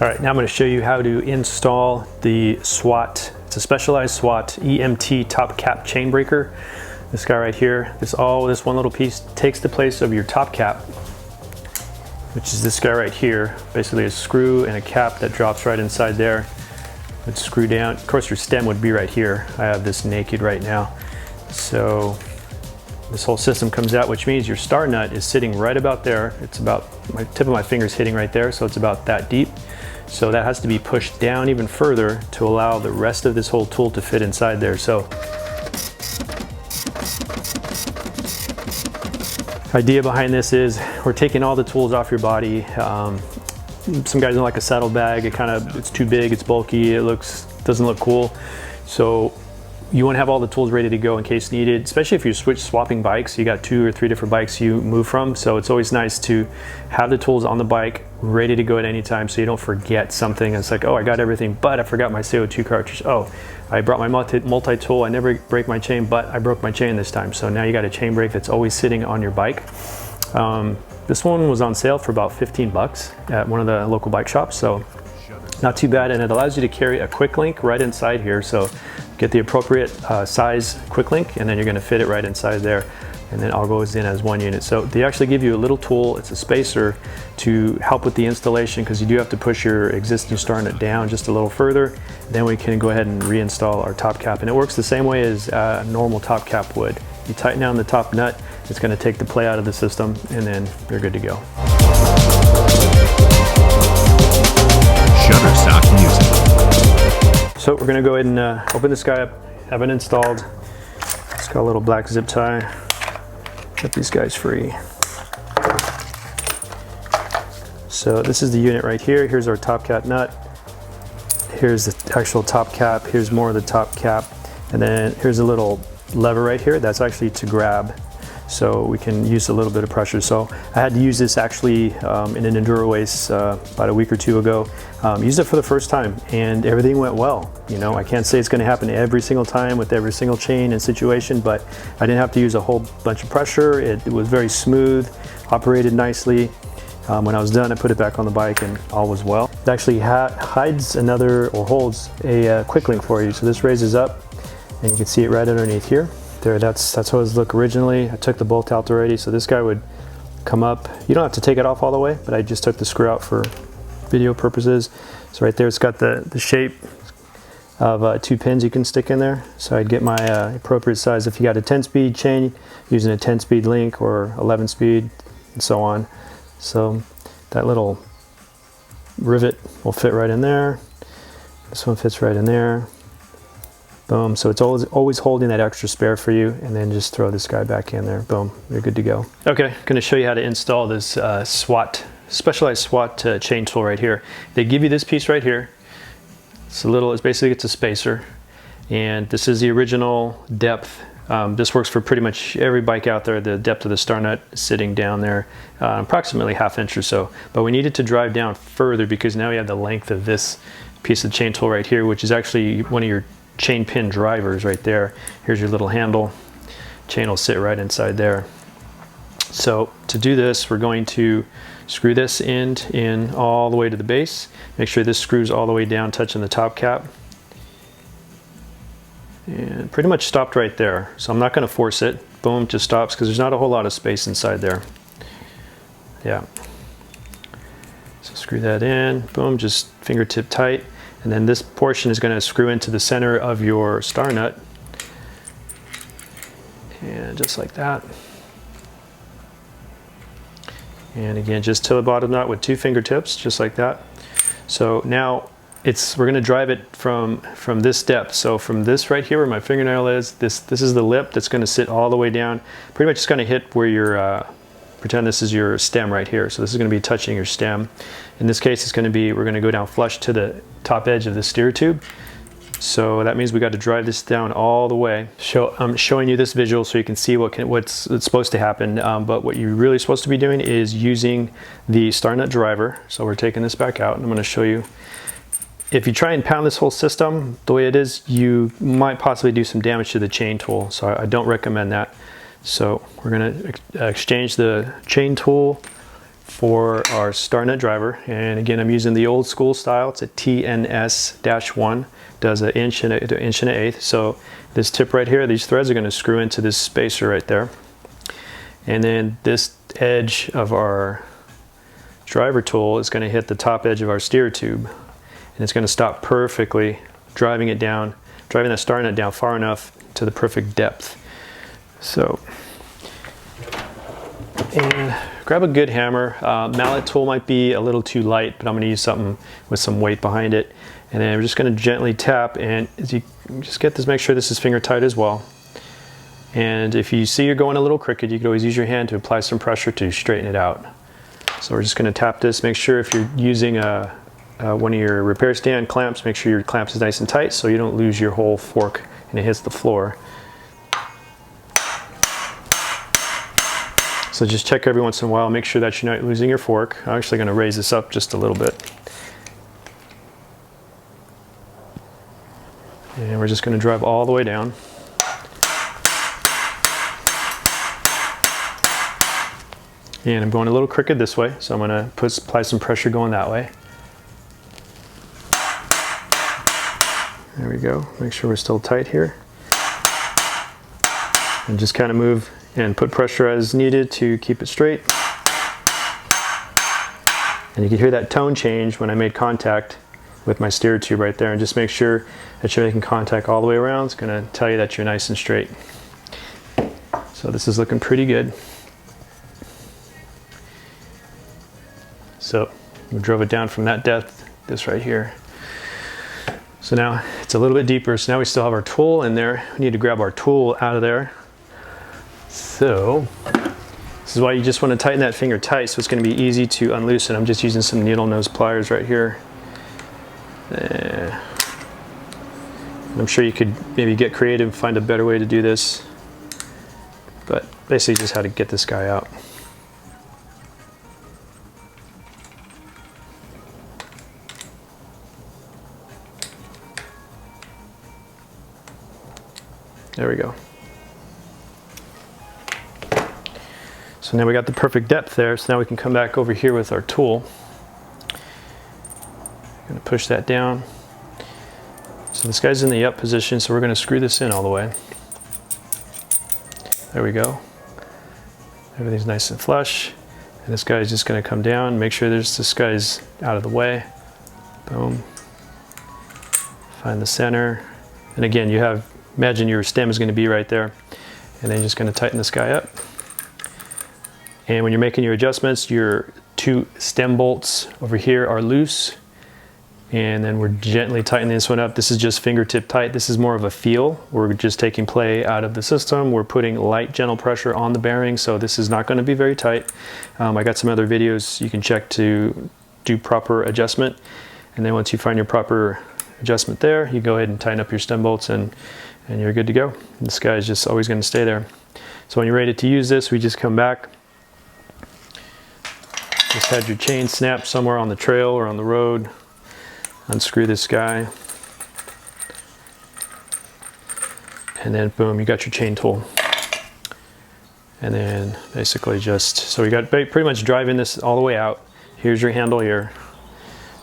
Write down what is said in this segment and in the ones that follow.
All right, now I'm going to show you how to install the SWAT. It's a Specialized SWAT EMT top cap chain breaker. This guy right here, this one little piece takes the place of your top cap, which is this guy right here. Basically a screw and a cap that drops right inside there. Would screw down. Of course, your stem would be right here. I have this naked right now. So this whole system comes out, which means your star nut is sitting right about there. It's about my tip of my finger's hitting right there, so it's about that deep. So that has to be pushed down even further to allow the rest of this whole tool to fit inside there. So idea behind this is we're taking all the tools off your body. Some guys don't like a saddle bag. It's too big, it's bulky, doesn't look cool. So you want to have all the tools ready to go in case needed, especially if you're swapping bikes. You got 2 or 3 different bikes you move from, so it's always nice to have the tools on the bike ready to go at any time so you don't forget something. It's like, oh, I got everything, but I forgot my CO2 cartridge. Oh, I brought my multi-tool, I never break my chain, but I broke my chain this time. So now you got a chain brake that's always sitting on your bike. This one was on sale for about 15 bucks at one of the local bike shops, so not too bad, and it allows you to carry a quick link right inside here. So get the appropriate size quick link, and then you're going to fit it right inside there, and then all goes in as one unit. So they actually give you a little tool, it's a spacer, to help with the installation, because you do have to push your existing star nut down just a little further. Then we can go ahead and reinstall our top cap, and it works the same way as a normal top cap would. You tighten down the top nut, it's going to take the play out of the system, and then you're good to go. Shutterstock Music. So we're going to go ahead and open this guy up, have it installed. It's got a little black zip tie. Set these guys free. So this is the unit right here. Here's our top cap nut. Here's the actual top cap. Here's more of the top cap. And then here's a little lever right here. That's actually to grab. So we can use a little bit of pressure. So I had to use this actually in an enduro race about a week or 2 ago. Used it for the first time, and everything went well. You know, I can't say it's going to happen every single time with every single chain and situation, but I didn't have to use a whole bunch of pressure. It was very smooth, operated nicely. When I was done, I put it back on the bike, and all was well. It actually hides holds a quick link for you. So this raises up, and you can see it right underneath here. There, that's how it looked originally. I took the bolt out already, so this guy would come up. You don't have to take it off all the way, but I just took the screw out for video purposes. So right there, it's got the shape of 2 pins you can stick in there. So I'd get my appropriate size. If you got a 10-speed chain, using a 10-speed link or 11-speed, and so on. So that little rivet will fit right in there. This one fits right in there. Boom, so it's always holding that extra spare for you, and then just throw this guy back in there. Boom, you're good to go. Okay, I'm gonna show you how to install this Specialized SWAT chain tool right here. They give you this piece right here. It's a spacer, and this is the original depth. This works for pretty much every bike out there. The depth of the star nut is sitting down there, approximately 1/2 inch or so. But we needed to drive down further because now we have the length of this piece of chain tool right here, which is actually one of your chain pin drivers right there. Here's your little handle. Chain will sit right inside there. So to do this, we're going to screw this end in all the way to the base. Make sure this screws all the way down, touching the top cap. And pretty much stopped right there. So I'm not going to force it. Boom, just stops because there's not a whole lot of space inside there. Yeah. So screw that in. Boom, just fingertip tight. And then this portion is going to screw into the center of your star nut. And just like that. And again, just to the bottom nut with 2 fingertips, just like that. So now we're going to drive it from this depth. So from this right here where my fingernail is, this is the lip that's going to sit all the way down. Pretty much it's going to hit where your pretend this is your stem right here. So this is going to be touching your stem. In this case, we're going to go down flush to the top edge of the steer tube. So that means we got to drive this down all the way. I'm showing you this visual so you can see what's supposed to happen. But what you're really supposed to be doing is using the star nut driver. So we're taking this back out, and I'm going to show you. If you try and pound this whole system the way it is, you might possibly do some damage to the chain tool. So I don't recommend that. So we're going to exchange the chain tool for our star nut driver. And again, I'm using the old school style. It's a TNS-1, does an inch and an eighth. So this tip right here, these threads are going to screw into this spacer right there. And then this edge of our driver tool is going to hit the top edge of our steer tube. And it's going to stop perfectly, driving that star nut down far enough to the perfect depth. So, and grab a good hammer. Mallet tool might be a little too light, but I'm going to use something with some weight behind it. And then we're just going to gently tap, and as you just get this, make sure this is finger tight as well. And if you see you're going a little crooked, you can always use your hand to apply some pressure to straighten it out. So we're just going to tap this. Make sure if you're using one of your repair stand clamps, make sure your clamp is nice and tight so you don't lose your whole fork and it hits the floor. So just check every once in a while, make sure that you're not losing your fork. I'm actually going to raise this up just a little bit. And we're just going to drive all the way down. And I'm going a little crooked this way, so I'm going to apply some pressure going that way. There we go. Make sure we're still tight here. And just kind of move and put pressure as needed to keep it straight. And you can hear that tone change when I made contact with my steer tube right there. And just make sure that you're making contact all the way around. It's going to tell you that you're nice and straight. So this is looking pretty good. So we drove it down from that depth, this right here. So now it's a little bit deeper. So now we still have our tool in there. We need to grab our tool out of there. So this is why you just want to tighten that finger tight, so it's going to be easy to unloosen. I'm just using some needle nose pliers right here. I'm sure you could maybe get creative and find a better way to do this, but basically just how to get this guy out. There we go. So now we got the perfect depth there, so now we can come back over here with our tool. I'm going to push that down. So this guy's in the up position, so we're going to screw this in all the way. There we go. Everything's nice and flush. And this guy's just going to come down, make sure this guy's out of the way. Boom. Find the center. And again, imagine your stem is going to be right there. And then you're just going to tighten this guy up. And when you're making your adjustments, your two stem bolts over here are loose. And then we're gently tightening this one up. This is just fingertip tight. This is more of a feel. We're just taking play out of the system. We're putting light, gentle pressure on the bearing. So this is not going to be very tight. I got some other videos you can check to do proper adjustment. And then once you find your proper adjustment there, you go ahead and tighten up your stem bolts and you're good to go. This guy is just always going to stay there. So when you're ready to use this, we just come back. Just had your chain snap somewhere on the trail or on the road. Unscrew this guy. And then boom, you got your chain tool. And then basically so we got pretty much driving this all the way out. Here's your handle here.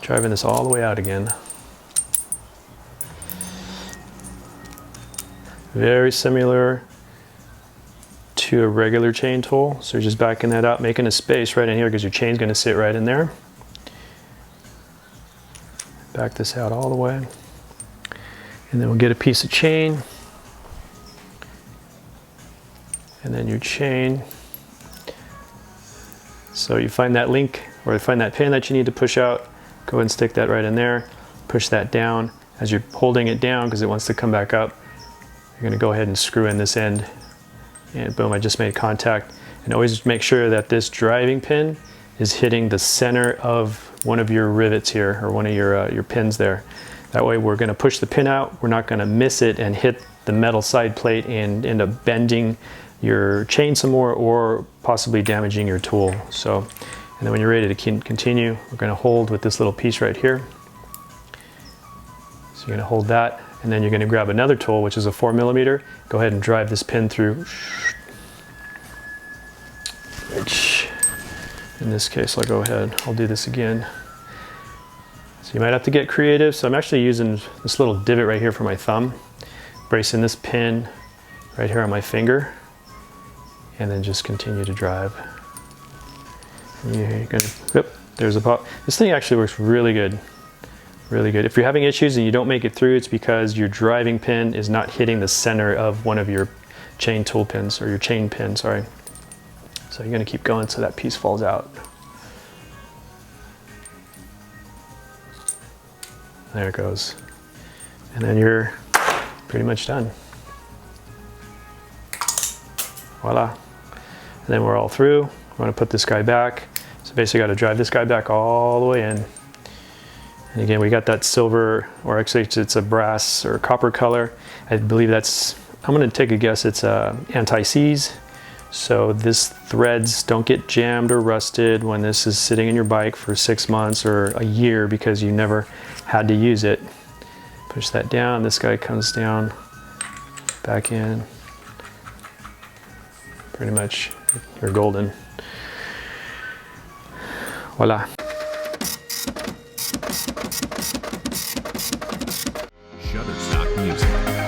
Driving this all the way out again. Very similar to a regular chain tool. So you're just backing that up, making a space right in here because your chain's going to sit right in there. Back this out all the way. And then we'll get a piece of chain. And then your chain. So you find that link or you find that pin that you need to push out, go ahead and stick that right in there. Push that down. As you're holding it down because it wants to come back up, you're going to go ahead and screw in this end. And boom, I just made contact. And always make sure that this driving pin is hitting the center of one of your rivets here, or one of your pins there. That way we're going to push the pin out, we're not going to miss it and hit the metal side plate and end up bending your chain some more or possibly damaging your tool. So, and then when you're ready to continue, we're going to hold with this little piece right here. So you're going to hold that, and then you're going to grab another tool, which is a 4mm. Go ahead and drive this pin through. In this case, I'll go ahead, I'll do this again. So you might have to get creative. So I'm actually using this little divot right here for my thumb, bracing this pin right here on my finger, and then just continue to drive. And you're gonna, whoop, there's a pop. This thing actually works really good, really good. If you're having issues and you don't make it through, it's because your driving pin is not hitting the center of one of your chain tool pins, or your chain pin, sorry. So you're gonna keep going so that piece falls out. There it goes. And then you're pretty much done. Voila. And then we're all through. We're gonna put this guy back. So basically gotta drive this guy back all the way in. And again, we got that silver, or actually it's a brass or copper color. I believe that's, I'm gonna take a guess, it's anti-seize. So this threads don't get jammed or rusted when this is sitting in your bike for 6 months or a year because you never had to use it. Push that down, this guy comes down, back in. Pretty much, you're golden. Voila. Shutterstock Music.